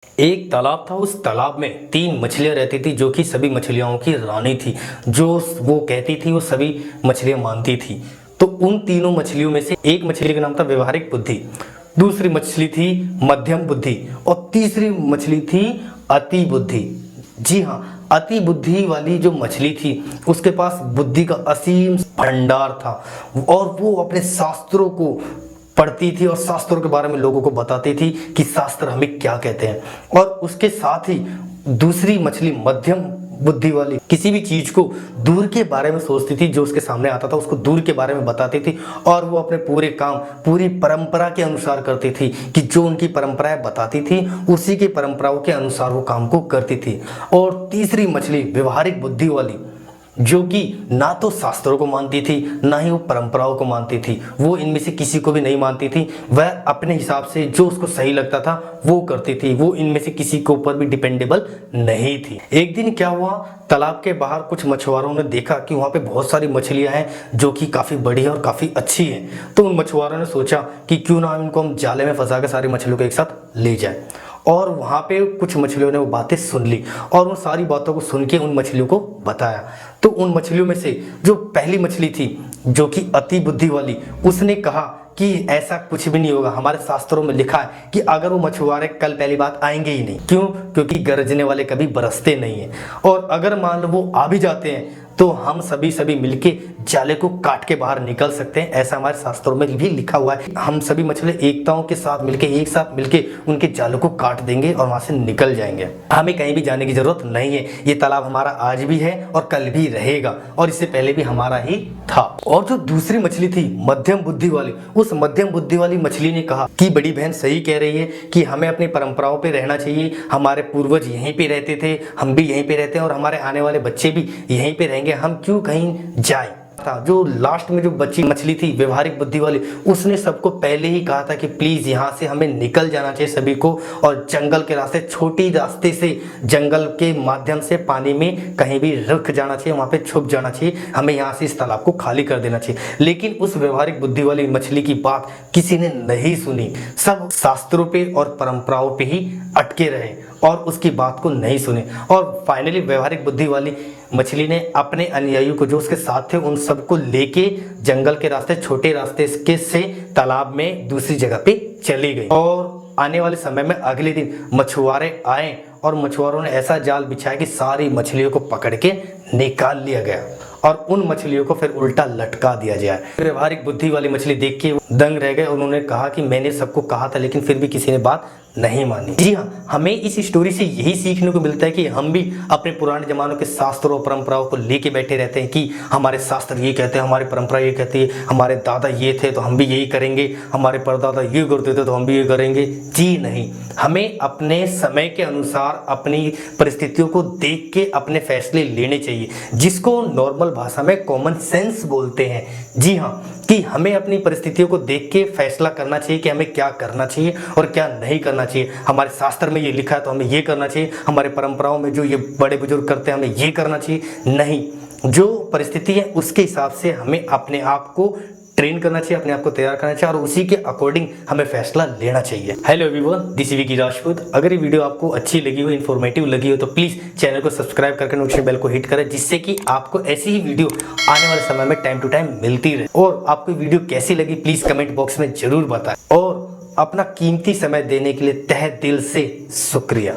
एक तालाब था। उस तालाब में 3 मछलियां रहती थी जो कि सभी मछलियों की रानी थी। जो वो कहती थी वो सभी मछलियां मानती थी। तो उन तीनों मछलियों में से एक मछली का नाम था व्यवहारिक बुद्धि, दूसरी मछली थी मध्यम बुद्धि और तीसरी मछली थी अति बुद्धि। जी हाँ, अति बुद्धि वाली जो मछली थी उसके पास बुद्धि का असीम भंडार था और वो अपने शास्त्रों को पढ़ती थी और शास्त्रों के बारे में लोगों को बताती थी कि शास्त्र हमें क्या कहते हैं। और उसके साथ ही दूसरी मछली मध्यम बुद्धि वाली किसी भी चीज को दूर के बारे में सोचती थी, जो उसके सामने आता था उसको दूर के बारे में बताती थी और वो अपने पूरे काम पूरी परंपरा के अनुसार करती थी कि जो उनकी परंपराएं बताती थी उसी की परंपराओं के अनुसार वो काम को करती थी। और तीसरी मछली व्यवहारिक बुद्धि वाली जो कि ना तो शास्त्रों को मानती थी ना ही वो परंपराओं को मानती थी, वो इनमें से किसी को भी नहीं मानती थी। वह अपने हिसाब से जो उसको सही लगता था वो करती थी, वो इनमें से किसी के ऊपर भी डिपेंडेबल नहीं थी। एक दिन क्या हुआ, तालाब के बाहर कुछ मछुआरों ने देखा कि वहाँ पे बहुत सारी मछलियां हैं जो कि काफ़ी बड़ी है और काफ़ी अच्छी हैं। तो उन मछुआरों ने सोचा कि क्यों ना इनको हम जाले में फंसा के सारी मछलियों को एक साथ ले जाए। और वहाँ पे कुछ मछलियों ने वो बातें सुन ली और उन सारी बातों को सुन के उन मछलियों को बताया। तो उन मछलियों में से जो पहली मछली थी जो कि अति बुद्धि वाली, उसने कहा कि ऐसा कुछ भी नहीं होगा, हमारे शास्त्रों में लिखा है कि अगर वो मछुआरे कल पहली बात आएंगे ही नहीं। क्यों? क्योंकि गरजने वाले कभी बरसते नहीं हैं और अगर मान लो वो आ भी जाते हैं तो हम सभी मिलके जाले को काट के बाहर निकल सकते हैं, ऐसा हमारे शास्त्रों में भी लिखा हुआ है। हम सभी मछली एकताओं के साथ मिलके एक साथ मिलके उनके जालों को काट देंगे और वहां से निकल जाएंगे। हमें कहीं भी जाने की जरूरत नहीं है, ये तालाब हमारा आज भी है और कल भी रहेगा और इससे पहले भी हमारा ही था। और जो दूसरी मछली थी मध्यम बुद्धि वाली, उस मध्यम बुद्धि वाली मछली ने कहा कि बड़ी बहन सही कह रही है कि हमें अपनी परंपराओं पे रहना चाहिए, हमारे पूर्वज यहीं पे रहते थे, हम भी यहीं पे रहते हैं और हमारे आने वाले बच्चे भी यहीं पे रहेंगे, हम क्यों कहीं जाए। था जो लास्ट में जो बची मछली थी व्यवहारिक बुद्धि वाली, उसने सबको पहले ही कहा था कि प्लीज यहाँ से हमें निकल जाना चाहिए सभी को और जंगल के रास्ते, छोटी रास्ते से जंगल के माध्यम से पानी में कहीं भी रुक जाना चाहिए, वहां पे छुप जाना चाहिए, हमें यहाँ से इस तालाब को खाली कर देना चाहिए। लेकिन उस व्यवहारिक बुद्धि वाली मछली की बात किसी ने नहीं सुनी, सब शास्त्रों पे और परंपराओं पे ही अटके रहे और उसकी बात को नहीं सुने। और फाइनली व्यवहारिक बुद्धि वाली मछली ने अपने अनुयायियों को जो उसके साथ थे उन सबको लेके जंगल के रास्ते, छोटे रास्ते के से तालाब में दूसरी जगह पे चली गई। और आने वाले समय में अगले दिन मछुआरे आए और मछुआरों ने ऐसा जाल बिछाया कि सारी मछलियों को पकड़ के निकाल लिया गया और उन मछलियों को फिर उल्टा लटका दिया जाए। व्यवहारिक बुद्धि वाली मछली देख के दंग रह गए। उन्होंने कहा कि मैंने सबको कहा था लेकिन फिर भी किसी ने बात नहीं मानी। जी हाँ, हमें इस स्टोरी से यही सीखने को मिलता है कि हम भी अपने पुराने जमानों के शास्त्रों और परंपराओं को लेके बैठे रहते हैं कि हमारे शास्त्र ये कहते हैं, हमारी परंपरा ये कहती है, हमारे दादा ये थे तो हम भी यही करेंगे, हमारे परदादा ये करते थे तो हम भी ये करेंगे। जी नहीं, हमें अपने समय के अनुसार अपनी परिस्थितियों को देख के अपने फैसले लेने चाहिए, जिसको नॉर्मल भाषा में कॉमन सेंस बोलते हैं। जी हाँ, कि हमें अपनी परिस्थितियों को देख के फैसला करना चाहिए कि हमें क्या करना चाहिए और क्या नहीं करना चाहिए। हमारे शास्त्र में ये लिखा है तो हमें ये करना चाहिए, हमारे परंपराओं में जो ये बड़े बुजुर्ग करते हैं हमें ये करना चाहिए। नहीं, जो परिस्थिति है उसके हिसाब से हमें अपने आप को ट्रेन करना चाहिए, अपने आप को तैयार करना चाहिए और उसी के अकॉर्डिंग हमें फैसला लेना चाहिए। Hello everyone, this is Vicky Rajput. अगर ये वीडियो आपको अच्छी लगी हो, इन्फॉर्मेटिव लगी हो तो प्लीज चैनल को सब्सक्राइब करके नोटिफिकेशन बेल को हिट करें, जिससे कि आपको ऐसी ही वीडियो आने वाले समय में टाइम टू टाइम मिलती रहे। और आपको वीडियो कैसी लगी प्लीज कमेंट बॉक्स में जरूर बताएं और अपना कीमती समय देने के लिए तहे दिल से शुक्रिया।